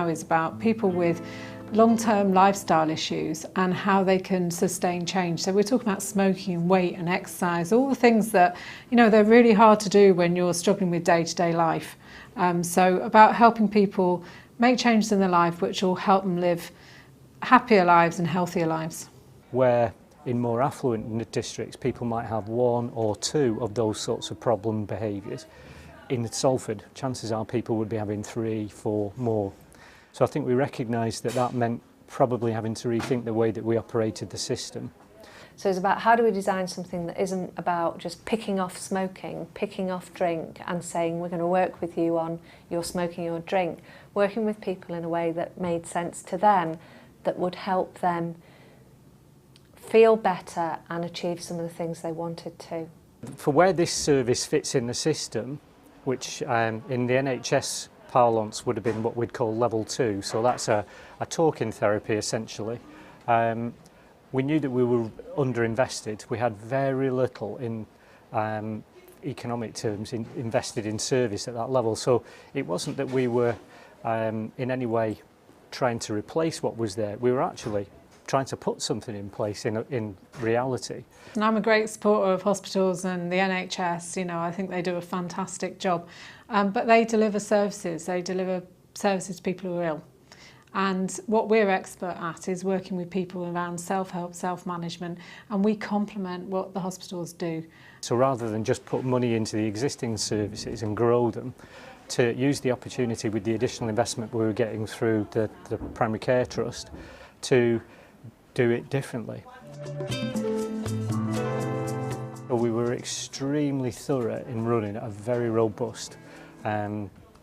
now is about people with long-term lifestyle issues and how they can sustain change. So we're talking about smoking and weight and exercise, all the things that, they're really hard to do when you're struggling with day-to-day life. So about helping people make changes in their life which will help them live happier lives and healthier lives. Where in more affluent districts people might have one or two of those sorts of problem behaviours, in Salford chances are people would be having 3, 4 more. So I think we recognised that that meant probably having to rethink the way that we operated the system. So it's about how do we design something that isn't about just picking off smoking, picking off drink and saying we're going to work with you on your smoking or drink, working with people in a way that made sense to them, that would help them feel better and achieve some of the things they wanted to. For where this service fits in the system, which in the NHS parlance would have been what we'd call level 2, so that's a talking therapy essentially. We knew that we were underinvested. We had very little in economic terms invested in service at that level, so it wasn't that we were in any way trying to replace what was there. We were actually trying to put something in place in reality. And I'm a great supporter of hospitals and the NHS. I think they do a fantastic job, but they deliver services. They deliver services to people who are ill. And what we're expert at is working with people around self-help, self-management, and we complement what the hospitals do. So rather than just put money into the existing services and grow them, to use the opportunity with the additional investment we were getting through the Primary Care Trust to do it differently. We were extremely thorough in running a very robust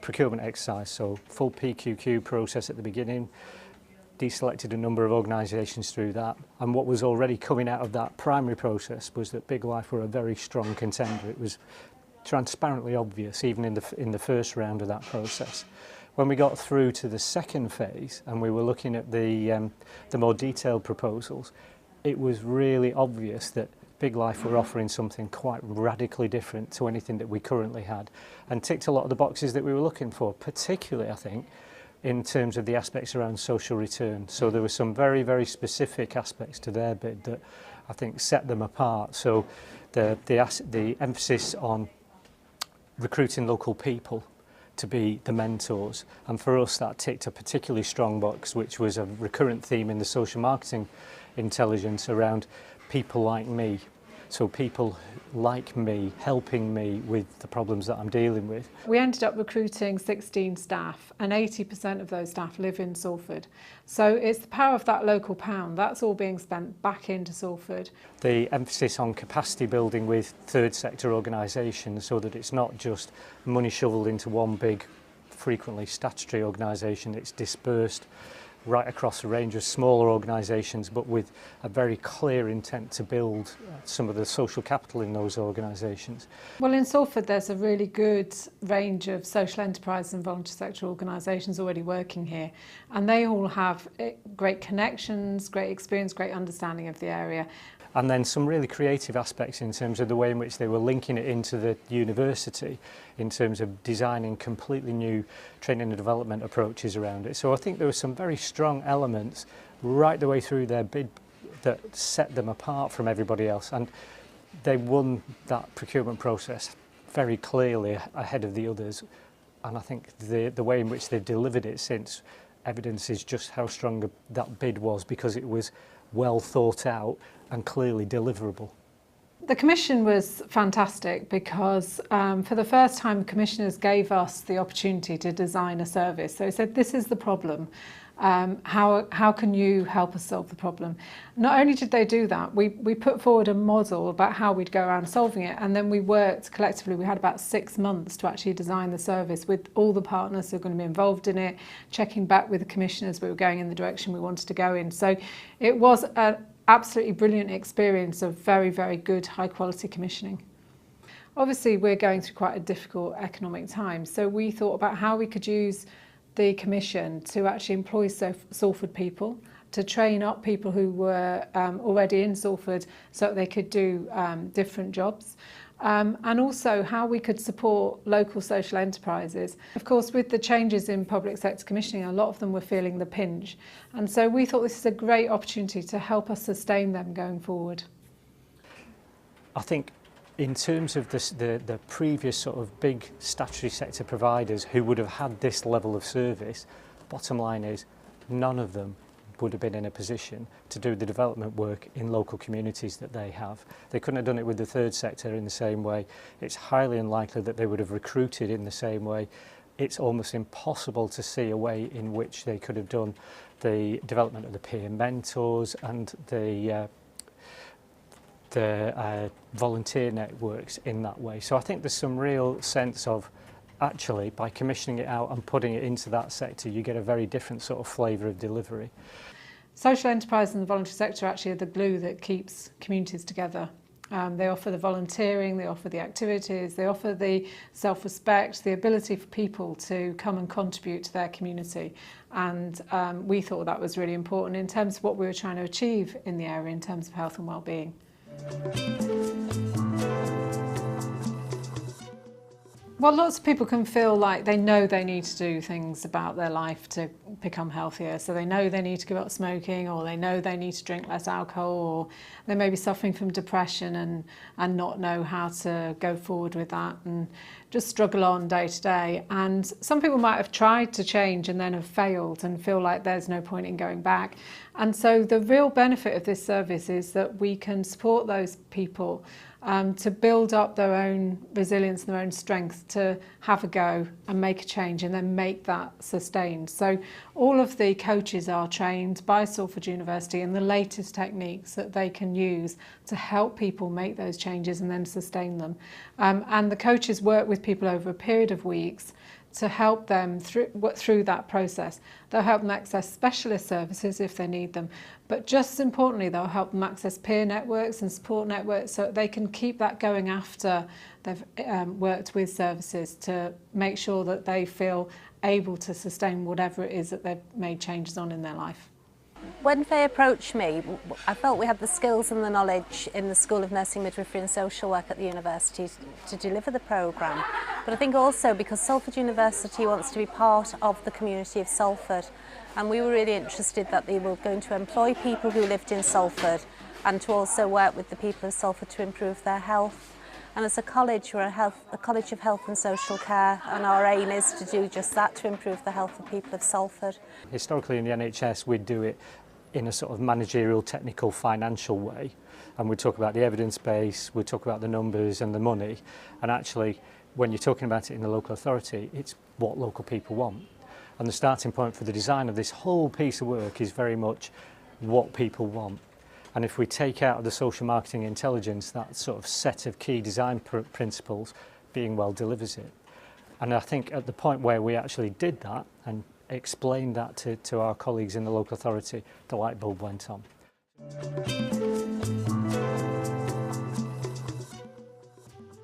procurement exercise, so full PQQ process at the beginning, deselected a number of organisations through that, and what was already coming out of that primary process was that Big Life were a very strong contender. It was transparently obvious even in the first round of that process. When we got through to the second phase and we were looking at the more detailed proposals, it was really obvious that Big Life were offering something quite radically different to anything that we currently had, and ticked a lot of the boxes that we were looking for, particularly I think in terms of the aspects around social return. So there were some very, very specific aspects to their bid that I think set them apart. So the emphasis on recruiting local people to be the mentors, and for us that ticked a particularly strong box, which was a recurrent theme in the social marketing intelligence around people like me. So people like me helping me with the problems that I'm dealing with. We ended up recruiting 16 staff, and 80% of those staff live in Salford. So it's the power of that local pound. That's all being spent back into Salford. The emphasis on capacity building with third sector organisations, so that it's not just money shoveled into one big, frequently statutory organisation. It's dispersed right across a range of smaller organisations, but with a very clear intent to build some of the social capital in those organisations. Well, in Salford there's a really good range of social enterprise and voluntary sector organisations already working here, and they all have great connections, great experience, great understanding of the area. And then some really creative aspects in terms of the way in which they were linking it into the university, in terms of designing completely new training and development approaches around it. So I think there were some very strong elements right the way through their bid that set them apart from everybody else, and they won that procurement process very clearly ahead of the others. And I think the way in which they've delivered it since evidences just how strong that bid was, because it was well thought out and clearly deliverable. The commission was fantastic because for the first time commissioners gave us the opportunity to design a service. So they said, this is the problem, how can you help us solve the problem? Not only did they do that, we put forward a model about how we'd go around solving it, and then we worked collectively. We had about 6 months to actually design the service with all the partners who are going to be involved in it, checking back with the commissioners we were going in the direction we wanted to go in. So it was an absolutely brilliant experience of very, very good, high quality commissioning. Obviously, we're going through quite a difficult economic time, so we thought about how we could use the commission to actually employ Salford people, to train up people who were already in Salford so that they could do different jobs. and also how we could support local social enterprises. Of course, with the changes in public sector commissioning, a lot of them were feeling the pinch, and so we thought this is a great opportunity to help us sustain them going forward. I think in terms of the previous sort of big statutory sector providers who would have had this level of service, bottom line is none of them would have been in a position to do the development work in local communities that they have. They couldn't have done it with the third sector in the same way. It's highly unlikely that they would have recruited in the same way. It's almost impossible to see a way in which they could have done the development of the peer mentors and the volunteer networks in that way. So I think there's some real sense of actually by commissioning it out and putting it into that sector you get a very different sort of flavour of delivery. Social enterprise and the voluntary sector actually are the glue that keeps communities together. They offer the volunteering, they offer the activities, they offer the self-respect, the ability for people to come and contribute to their community. And we thought that was really important in terms of what we were trying to achieve in the area in terms of health and well-being. Well, lots of people can feel like they know they need to do things about their life to become healthier. So they know they need to give up smoking, or they know they need to drink less alcohol, or they may be suffering from depression and not know how to go forward with that and just struggle on day to day. And some people might have tried to change and then have failed and feel like there's no point in going back. And so the real benefit of this service is that we can support those people to build up their own resilience and their own strength to have a go and make a change and then make that sustained. So all of the coaches are trained by Salford University in the latest techniques that they can use to help people make those changes and then sustain them. And the coaches work with people over a period of weeks to help them through that process. They'll help them access specialist services if they need them, but just as importantly, they'll help them access peer networks and support networks so they can keep that going after they've worked with services to make sure that they feel able to sustain whatever it is that they've made changes on in their life. When they approached me, I felt we had the skills and the knowledge in the School of Nursing, Midwifery and Social Work at the university to deliver the programme. But I think also because Salford University wants to be part of the community of Salford, and we were really interested that they were going to employ people who lived in Salford and to also work with the people of Salford to improve their health. And as a college, we're a College of Health and Social Care, and our aim is to do just that, to improve the health of people of Salford. Historically in the NHS we'd do it in a sort of managerial, technical, financial way, and we'd talk about the evidence base, we'd talk about the numbers and the money, and actually when you're talking about it in the local authority, it's what local people want. And the starting point for the design of this whole piece of work is very much what people want. And if we take out of the social marketing intelligence that sort of set of key design principles, Being Well delivers it. And I think at the point where we actually did that and explained that to our colleagues in the local authority, the light bulb went on.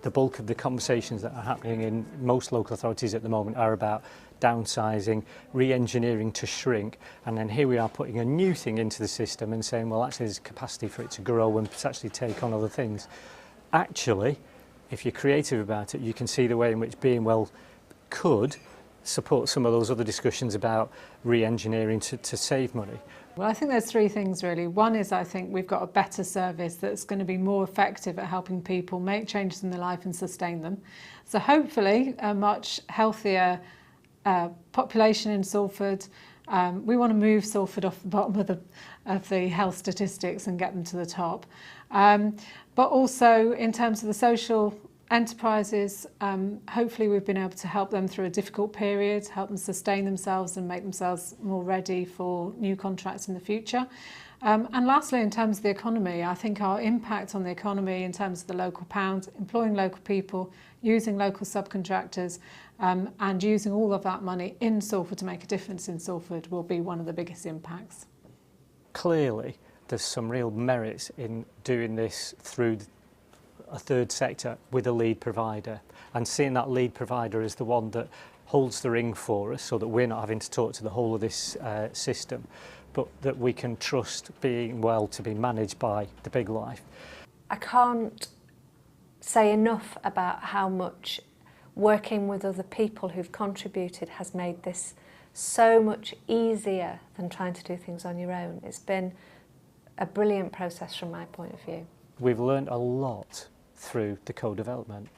The bulk of the conversations that are happening in most local authorities at the moment are about downsizing, re-engineering to shrink, and then here we are putting a new thing into the system and saying, well, actually there's capacity for it to grow and potentially take on other things. Actually, if you're creative about it, you can see the way in which Being Well could support some of those other discussions about re-engineering to save money. Well, I think there's three things really. One is I think we've got a better service that's going to be more effective at helping people make changes in their life and sustain them. So hopefully a much healthier population in Salford. We want to move Salford off the bottom of the health statistics and get them to the top. But also in terms of the social enterprises, hopefully we've been able to help them through a difficult period, help them sustain themselves and make themselves more ready for new contracts in the future. And lastly, in terms of the economy, I think our impact on the economy in terms of the local pound, employing local people, using local subcontractors, and using all of that money in Salford to make a difference in Salford will be one of the biggest impacts. Clearly, there's some real merits in doing this through a third sector with a lead provider, and seeing that lead provider as the one that holds the ring for us so that we're not having to talk to the whole of this system, but that we can trust Being Well to be managed by the big life. I can't say enough about how much working with other people who've contributed has made this so much easier than trying to do things on your own. It's been a brilliant process from my point of view. We've learned a lot through the co-development,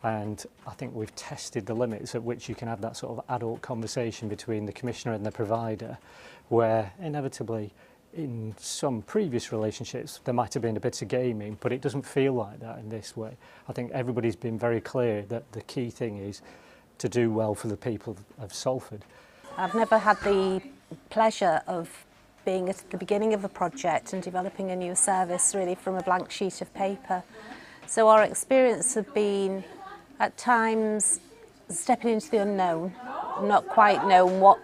and I think we've tested the limits at which you can have that sort of adult conversation between the commissioner and the provider, where inevitably in some previous relationships there might have been a bit of gaming, but it doesn't feel like that in this way. I think everybody's been very clear that the key thing is to do well for the people of Salford. I've never had the pleasure of being at the beginning of a project and developing a new service really from a blank sheet of paper. So our experience have been at times stepping into the unknown, not quite knowing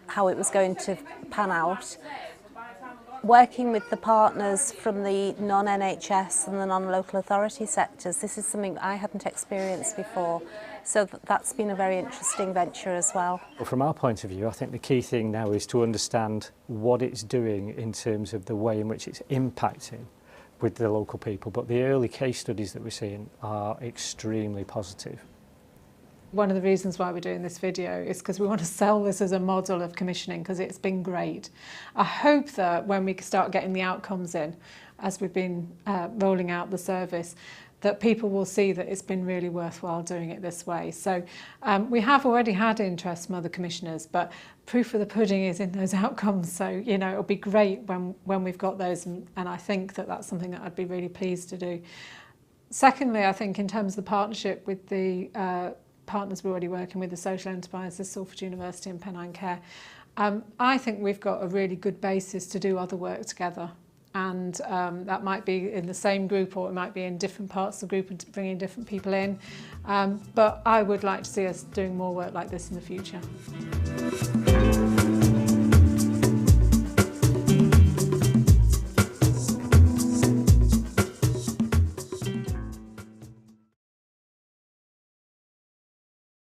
how it was going to pan out, working with the partners from the non-NHS and the non-local authority sectors. This is something I hadn't experienced before, so that's been a very interesting venture as well. From our point of view, I think the key thing now is to understand what it's doing in terms of the way in which it's impacting with the local people, but the early case studies that we're seeing are extremely positive. One of the reasons why we're doing this video is because we want to sell this as a model of commissioning, because it's been great. I hope that when we start getting the outcomes in, as we've been rolling out the service, that people will see that it's been really worthwhile doing it this way. So we have already had interest from other commissioners, but proof of the pudding is in those outcomes. So, you know, it'll be great when we've got those, and I think that that's something that I'd be really pleased to do. Secondly, I think in terms of the partnership with the partners we're already working with, the social enterprises, Salford University and Pennine Care, I think we've got a really good basis to do other work together. And that might be in the same group, or it might be in different parts of the group and bringing different people in. But I would like to see us doing more work like this in the future.